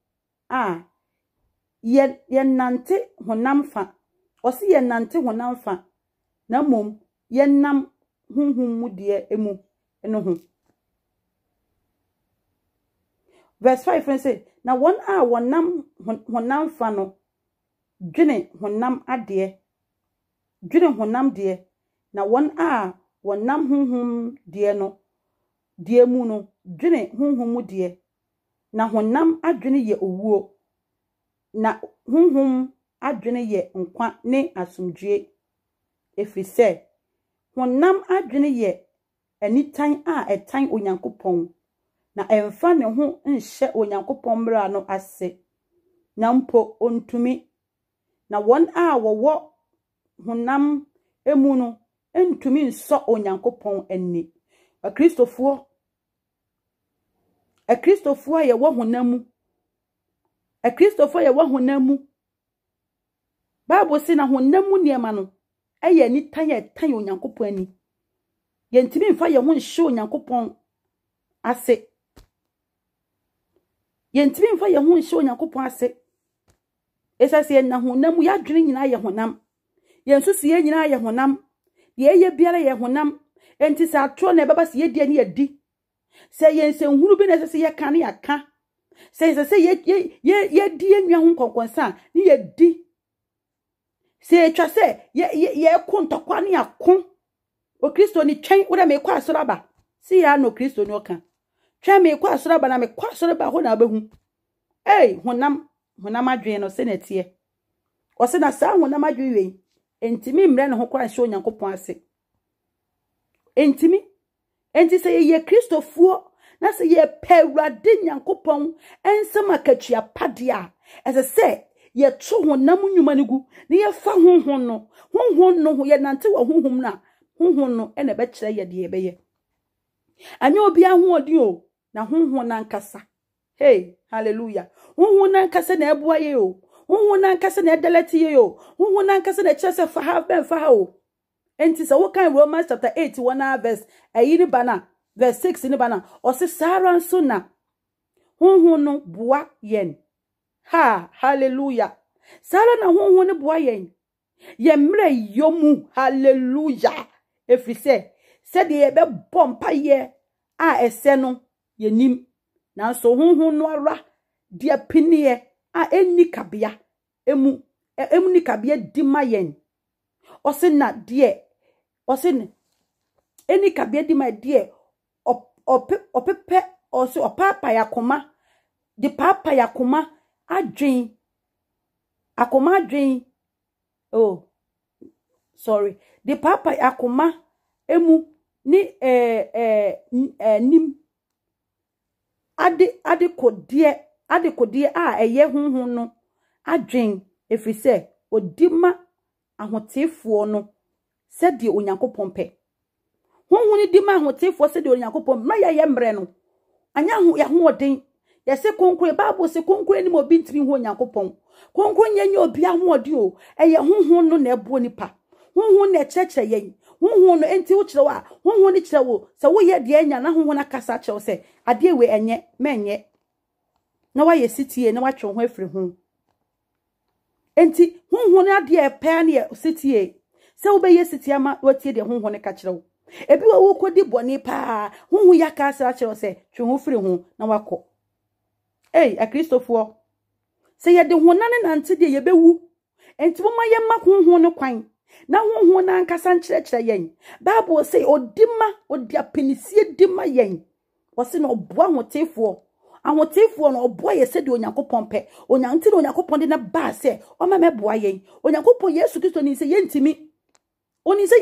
a yen nante honam fa o se yen nante honam fa na mom yen nam hunhum mu de emu eno hu. Verse 5 friend say na one a wonam honam fa no dwene honam ade dwene honam de na one a wonam hunhum de no de mu no dwene hunhum mu de na honam adwene ye owuo na hunhum adwene ye nkwa ne asomdwe efrise honam adwene ye anitan a etan onyankopon na emfa ne ho nhye onyankopon mra no ase na mpo ontumi na won a wowo honam emu no entumi nso onyankopon ani Kristofo ye wo honamu Kristofo ye wo honamu Bible say na honamu niema no eye ni tan onyankopon ani yentimi mfa ye ho nhye onyankopon ase yentimi mfa ye ho nhye onyankopon ase esase na honamu ya dwene nyina ye honam yensusu ye nyina ye honam ye biara ye honam enti sa atro na baba se ye die ne yedi se yense nhuru bi na se ye kan ya ka se ye die enwa ho konkonsa ne ye di se etwa se ye kontokwa ne akon o Kristo ni twen wo da me kwa asoraba si ya no Kristo ni oka twen me kwa asoraba na me kwa asoraba ho na abahu honam adwen no se netie ose na saa honam adwe entimi mre ne ho kwa hye onyankopon ase entimi enti se ye kristofuo na se ye pewrade nyankopon ensema katua pade a ese se ye to honam nnwuma ne gu ne ye fa honhon no ye nante wa honhom na honhon no ene be kire ye de ye be ye anya obi ahoodi o na honhon na nkasa hey hallelujah honhon na nkasa na eboa ye o honhon na nkasa na edelete ye o honhon na nkasa na kire se fa ha ben fa ha o enti se wo kan Romans chapter 8 1 verse ayini bana verse 6 ni bana o se sara nso na honhon no boa yen ha hallelujah sara na honhon no boa yen ye mre yomu hallelujah efrise se de ye be bompa ye a ese no ye nim na so honhon no ara dia pinie a eni kabia emu ni kabia di mayen o se na de o se ne eni kabia di ma de opepe o se opapa yakoma de papa yakoma adwen akoma adwen oh sorry de papa yakoma emu ni nim ade kodie a eye honhon no adwen efrise odima ahotefo no se de onyankopon pe honhon ni dima ahotefo se de onyankopon ma ye mbre no anya ho ya ho odin ye se konkure Bible se konkure ni mo bi ntimi ho onyankopon konkure nya obi ahoodi o eye honhon no na ebo nipa honhon na cheche yen honhon no enti wo kire wa honhon ni kire wo se wo ye de anya na honhon akasa kire se ade we enye menye na wa ye sitie na wa twe ho afiri ho enti honhon ade e pa na ye sitie se wo be ye sitie ma watie de honhon ka kire wo ebi wo kodi boni pa honhon ya ka asa kire se twe ho afiri ho na wako a Christopher se ye de honane nante de ye bewu enti mo ma ye ma honhon no kwan na honhon na nkasa nkyerɛkyerɛ yen Bible say odima odia penisie dima yen wo se no oboa hotefo no oboa ye se de onyankopɔn pɛ onyanti de onyankopɔn de na ba se o ma meboa yen onyankopɔn Yesu Kristo ni se yentimi oni se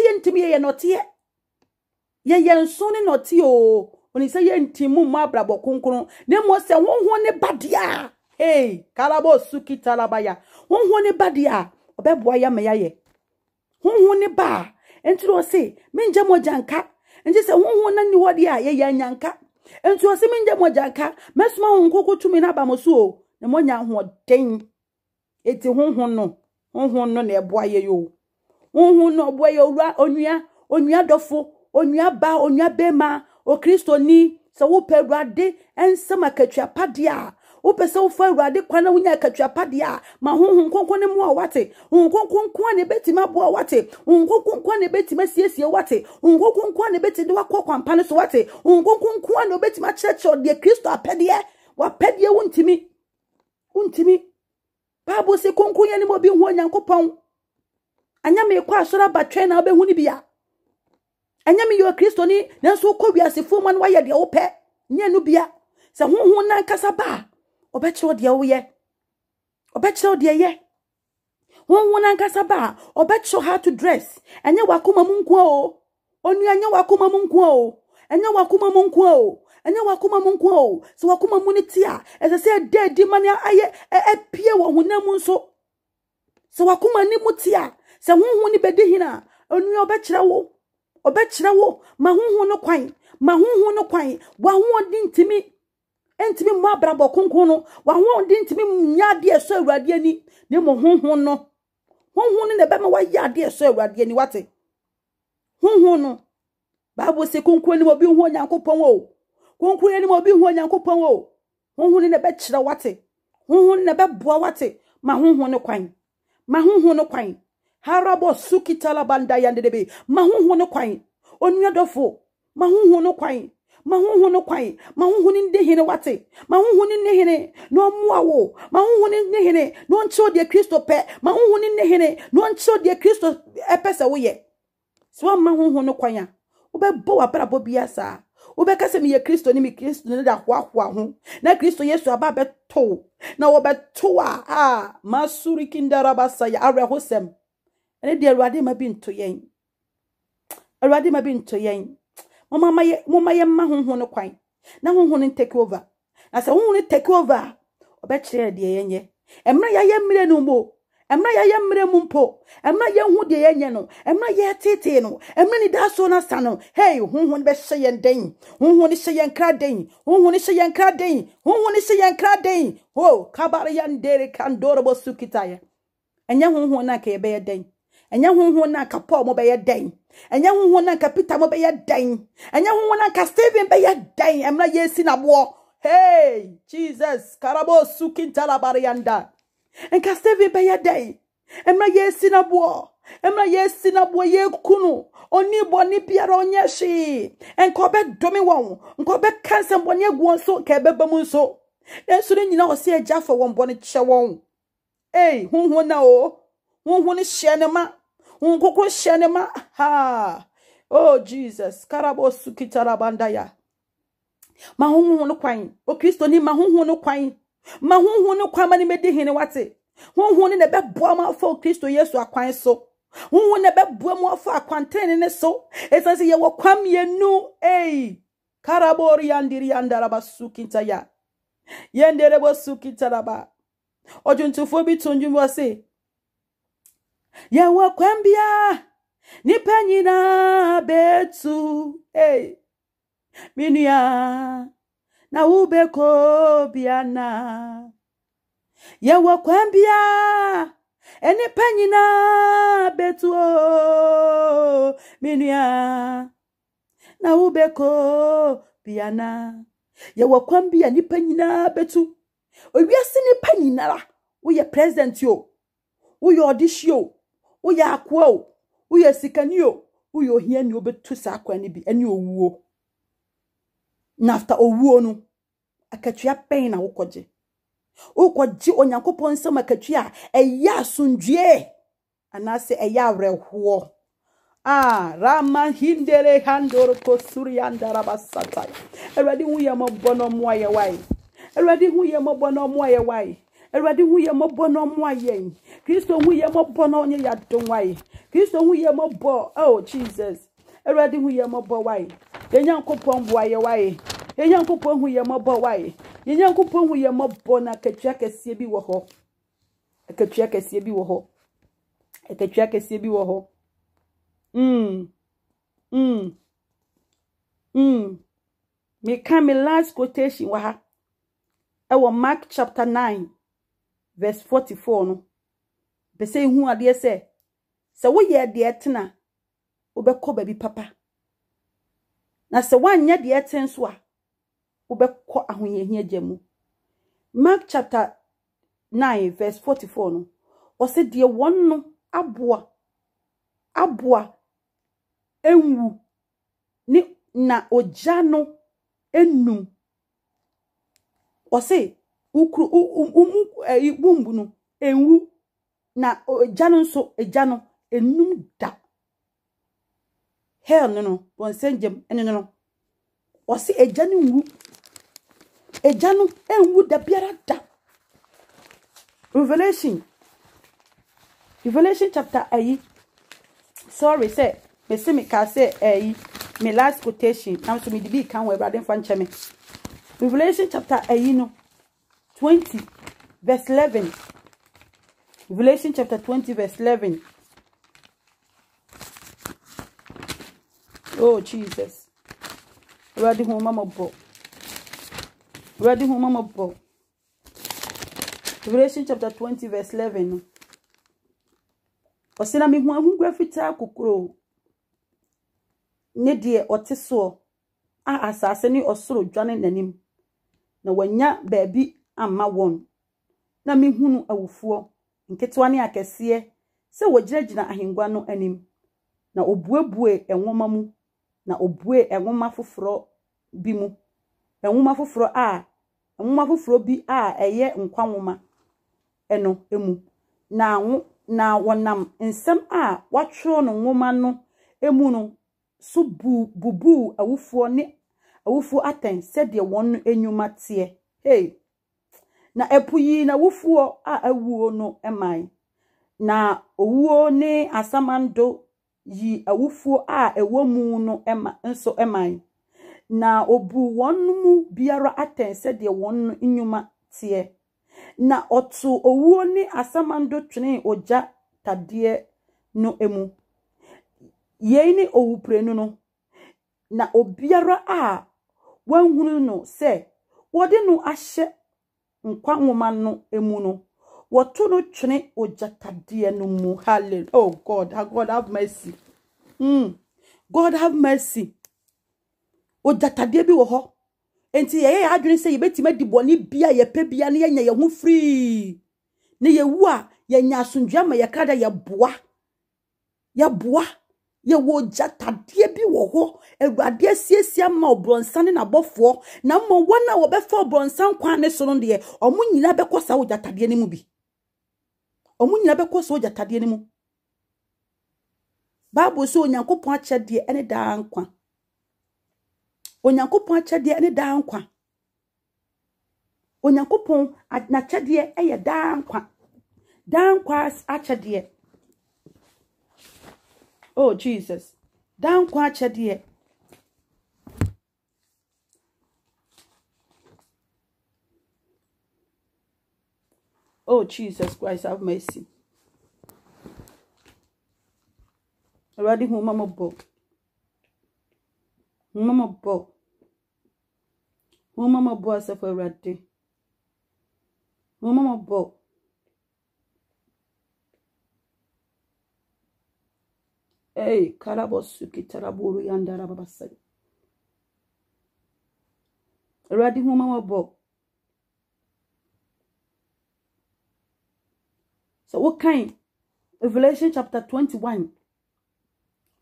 yentimi ye notie ye yenso ne notie o oni se yentimu ma brabo konkron ne mo se honhon ne badia hey karabo sukita labaya honhon ne badia obeboa ya me yaye honhon ne ba entiro se menje mo janka enje se honhon na ni wodi a ye yanyanka entiro se menje mo janka mesuma honkoku tumi na ba mo so o ne mo nya ho den eti honhon no na eboa ye yo honhon no oboa ye owura onua dofo onua ba onua bema o Kristo ni se wo pe Awurade ensema katua pade a wo pe se wo fa Awurade kwana wo nya katua pade a ma honhon konkon ne mo a wate honhon konkon ne betima bo a wate honhon konkon ne betima siesie wate honhon konkon ne betide wakọ kwampa ne so wate honhon konkon ne betima cheche de Kristo apede wa pede wontimi Bible se konkon ye ne mo bi hu Onyankopɔn anya me kwa asora batwe na obehu ni bia anya me yo Kristo ni nanso ko wiasefo man wa ye de wo pɛ nye no bia se honhon na nkasa ba obekire de wo ye obekire de ye honhon na nkasa ba obekire how to dress anya wakoma mu nko o onu anya wakoma mu nko o anya wakoma mu nko o anya wakoma mu nko o se wakoma mu ni tia ese se dedi mani aye epie wo honam nso se wakoma ni mu tia se honhon ni bedi hina onu obekire wo ma honhon no kwan wa honhon di ntimi mo abrabo konkon no wa honhon di ntimi nya de eso Awurade ani ne mo honhon no ne be ma wa ya de eso Awurade ani wate honhon no Bible se konkon ni mo bi hu Onyankopɔn o konkon ni mo bi hu Onyankopɔn o honhon ne be kire wate honhon ne be boa wate ma honhon no kwan harabo sukitala banda yandebe ma honhon no kwan onua dofo ma honhon no kwan ma honhon ni de hene wate ma honhon ni hene no moa wo ma honhon ni hene no ncho de Kristo pe ma honhon ni hene no ncho de Kristo epese wo ye so ma honhon no kwan a wo be bo abrabo bia sa wo be kase me ye Kristo ni me Kristo ni da hoahoa ho na Kristo Yesu aba be obeto na obeto masuri kindarabasa ya arehosem ene de Awurade ma bi nto yen Awurade ma bi nto yen mama ye ma honho no kwan na honho no take over na se honho no take over obekire de yenye emra ya ye mire no mo emra ya ye mire mu mpo emra ye hu de yenye no emra ye tete no emra ni da so na sa no hey honho be hye yen den honho ni hye yen kra den honho ni hye yen kra den honho ni hye yen kra den ho kabare yan dere kan dorobo sukitaye enye honho na ka ye be den enye honho na ka Paul mo be ye den enye honho na ka Peter mo be ye den enye honho na ka Stephen be ye den emra ye si na bo hey Jesus karabo sukintala barianda enka Stephen be ye den emra ye si na bo ye kunu oni boni biara onye hye enka be domi won enka be cancer boni aguon so ka be bamu so enso ni nyina o se agya for won boni kye won hey honho na o honho ni hye ne ma nkoko hye ne ma ha oh Jesus karabo sukitala bandaya ma honho no kwan o Kristo ni ma honho no kwan ma ni medi hene wate honho ni ne be boa ma for Kristo Yesu akwan so honho ne be boa ma for akwantene ne so esanse ye wo kwam ye nu karabori andiri andaraba sukintaya yendere bo sukitaraba ojuntufo bi tunju mo se ye wo kwam bia ni panyina betu minia na ubeko biana ye wo kwambia eni panyina betu minia na ubeko biana ye wo kwambia ni panyina betu owiase ni panyina la wo ye president yo wo ye odishio wo ye akwa wo ye sikani yo wo ye ohia ni obetu sa akwa ni bi eni owuo na after owuo no akatua pen na wokoje onyankopon nsem akatua eya asundue anase eya awreho rama hindere handoro kosuri andara basata Awurade hu ye mobono mo aye wai Awurade hu ye mobono mo aye wai Awurade hu ye mobono mo aye Kristo hu ye mobono onye ya donwai Kristo hu ye mobo oh Jesus Awurade hu ye mobo wai Enyankopon bo aye wai Enyankopon hu ye mobo wai Enyankopon hu ye mobo na akatua kese bi wo ho akatua kese bi wo ho akatua kese bi wo ho me can me last quotation wa ha ewo Mark chapter 9 verse 44 no be say hu ade se wo ye de etena obekọ ba bi papa na se wanye de eten so a obekọ ahoyehia gyamu Mark chapter 9 verse 44 no o se de won no aboa enwu ni na oja no enum o se ukru ibumbu no enwu na oja no nso eja no enum da hell no won senjem ene no o se eja no nwu eja no enwu da biara da Revelation chapter 8 sorry say me see me can say me last quotation now so me the big can we brother fan cheme Revelation chapter 8 no 20 verse 11 Revelation chapter 20 verse 11 oh Jesus ready home mama bo Revelation chapter 20 verse 11 osina mi hu ahungwa fita kokoro ne de oteso asase ni osoro dwane nanim na wanya baabi amma won na mi hunu awufuo nketwa ne akese se wogiragina ahengwa no anim na obuebue enwoma mu na obue enwoma foforo bi mu enwoma foforo bi eye nkwanwoma eno emu na wonam nsem watworo no nwoma no emu no so bubu awufuo aten se de won enwuma tie hey na epuyi na wufuo a awuo no eman na owuo ne asamando yi awufuo a ewomu no ema nso eman na obu wonmu biara atense de won nnwuma tie na otu owuo ne asamando twene oja tade no emu yei ni owuprenu no na obiara a wanhunu no se wode no ahye nkwa nwoma no emu no woto no twene ojatade no mu. Hallelujah. Oh God have mercy. God have mercy. Ojatade bi wo ho enti ye adwene se yebetima di boni bia ye pe bia ne ye ho free ne ye wu a ye nya asundua ma ye kada ye boa ye wo jatade bi wo ho Awurade asiesia ma obronsan na bofo na mo wona wo be fa obronsan kwan ne so no de omo nyina be kosa wo jatade ne mu bi omo nyina be kosa wo jatade ne mu. Bible so Onyankopon akyede ene daa nkwa. Onyankopon akyede ene daa nkwa. Onyankopon na kyede eye daa nkwa. Daa nkwa akyede. Oh Jesus. Daa nkwa akyede. Oh Jesus Christ, have mercy. Already who mama bo. Mama bo. Mama bo asef already. Mama bo. Hey, karabosuki taraburu yandara babasai. Already who mama bo. So what kind? Revelation chapter 21.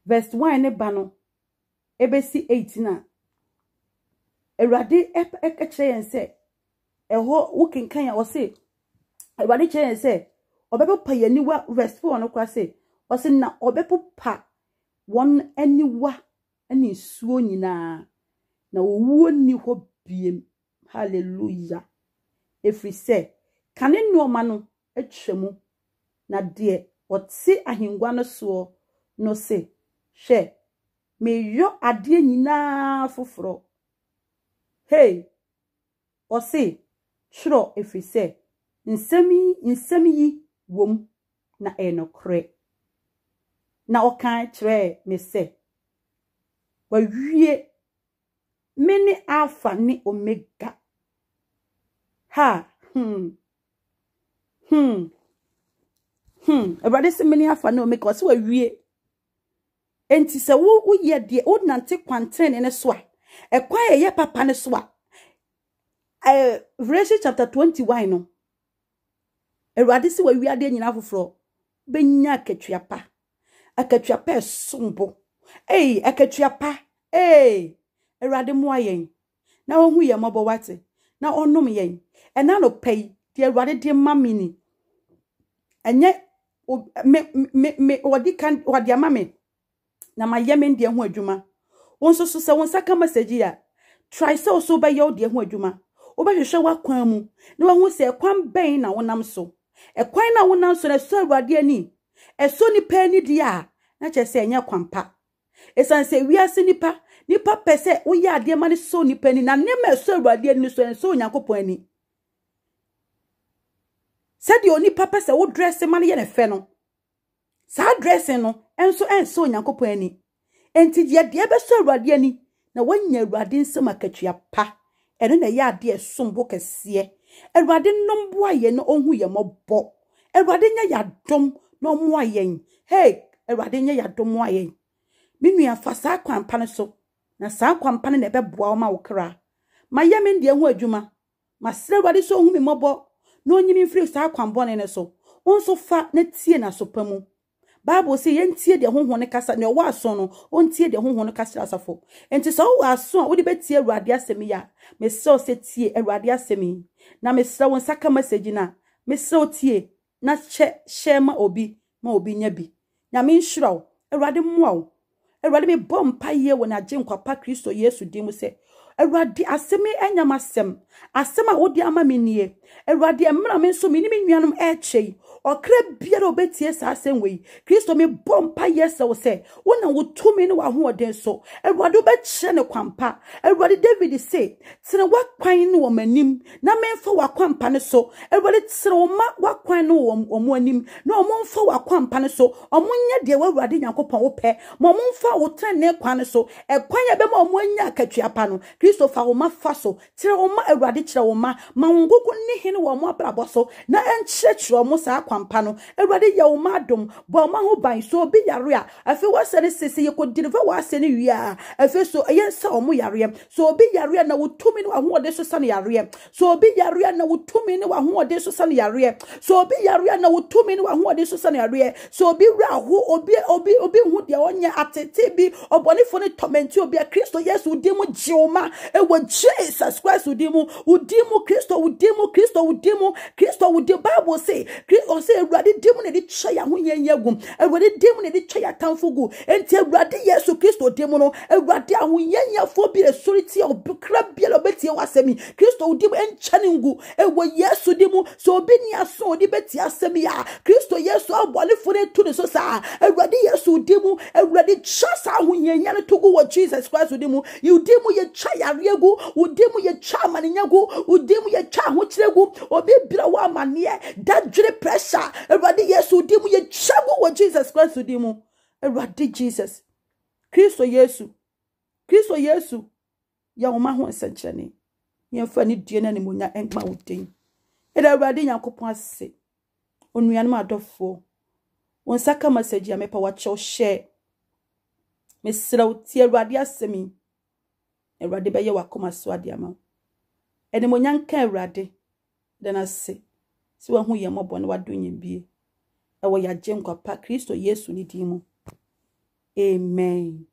Verse 1 ne bano. Ebesi 18. Erade ekyeyen se. Eho wokenkan ya ose. Erade kyeyen se. Obepo pa yaniwa verse 4 no kwa se. Ose na obepo pa won aniwa ani suo nyina. Na owuo ni ho biem. Hallelujah. Efri se kane nuoma no atwemu na de oti ahengwa no so no se hwe meyo ade nyina foforo. Hey, ose hro efri se nsemi wom na enokre na okan kire me se wa wie many alpha ni omega. Ha Everybody say many alpha ni omega so wa wie enti se wo ye de wo nante kwanten ne so a ekwa ye papa ne so a Revelation chapter 21 no Everybody say wa wie ade nyina foforo benya akatwa pa sombo akatwa pa Erade mo ayen na wo hu ye mobo wate na onom yen ena no pay de Erade de mamini enye me wadi kan wadi amame na mayemen de ho adwuma wonso so se won saka message ya try so so ba ye de ho adwuma wo ba hwehwe wa kwan mu na wo hu se kwan ben na wonam so kwan na wonam so na so Erade ani eso ni pa ni dia na che se enye kwampa esan se wiase nipa pese wo ya ade ma ne so nipa ni na ne ma so Erade ani so Onyankopon ani said the only papa say wo dress man ye ne fe no sa dress no enso Onyankopon ani enti de be so Erade ani na wanya Erade nsem akatua pa eno na ya ade sombo kese Erade nombo aye no ohu ye mobo Erade nya ya dom no mo aye hey Erade nya ya dom mo aye minu afa sa kwampa ne so na sa kwampa ne be boa o ma wo kra ma ye me de ho adwuma ma sre Erade so ohu me mobo no nyimi free sa kwambone ne so onso fa na tie na so pamu Bible say yentie de honhon ne kasa ne wa so no ontie de honhon ne kasa asafo enti so wa so a wo de betie Erade asemi ya me so se tie Erade asemi na me sra won saka message na me so tie na share ma obi nya bi na me nshiraw Erade mmoa Awurade me bompa ye wona agye nkwapa Kristo Yesu di mu se Awurade asemi enyamasem asema wodi ama menie Awurade emra me nso me ni nnuanom eche okra biara obetie sa asem we Kristo me bompa yes wo se wona wotumi ne wa hoɔden so Awurade obekye ne kwampa Awurade David say tene wakwan ne wo manim na memfa wakwampa ne so Awurade tene wo ma wakwan ne wo mo anim na omomfa wakwampa ne so omonye de Awurade Nyankopɔn wo pɛ ma omomfa wo tene ne kwan ne so ekwan ya be ma omonya akatuapa no Kristo fa wo ma fa so tene wo ma Awurade kyerɛ wo ma ngugu ne hene wo mo abrabɔ so na enkyerɛkyerɛ mo saa kwampa no Awurade ya wo ma dom bo ma ho ban so obi yare a afi wasere sese ye ko deliver wase ne wia afi so yensa o mo yare so obi yare na wotumi ne wahoɔde so sa ne yare so obi yare na wotumi ne wahoɔde so sa ne yare so obi yare na wotumi ne wahoɔde so sa ne yare so obi ra ho obi hu de onya atete bi obonefo ne tormenti obi a Kristo Yesu udimu jioma ewo Jesus Christ udimu Kristo udimu Bible say Kristo say Awurade dimu ne di chaya ho yanyagum Awurade dimu ne di chaya tamfugu enti Awurade Yesu Kristo dimu no Awurade aho yanyafo bi resurity obukra bi lo betie wasemi Kristo udimu enchaningu ewo Yesu dimu so obi ni aso odi betie asemi ya Kristo Yesu abolefo ne tu ne so sa Awurade Yesu dimu Awurade chasa ho yanyane tugu wo Jesus Christ udimu udimu ye chaya riegu udimu ye cha maninyagu udimu ye cha ho kiregu obi bira wa amane that dream pressure Awurade Yesu udimu ye chagu wo Jesus Christ udimu Awurade Jesus Kristo Yesu ya wo ma ho nsenkyerene ye fa ni die na ne monya enma wodin Awurade Nyankopɔn ase onuanom adofo won saka message ya mepa wacho share mesra uti Awurade asemi Awurade beye wakoma so ade ama ene monya nka Awurade dana se si wa hu ye mobɔ ne wado nyibie ewo ya gye nkwapa Kristo Yesu ni di mu amen.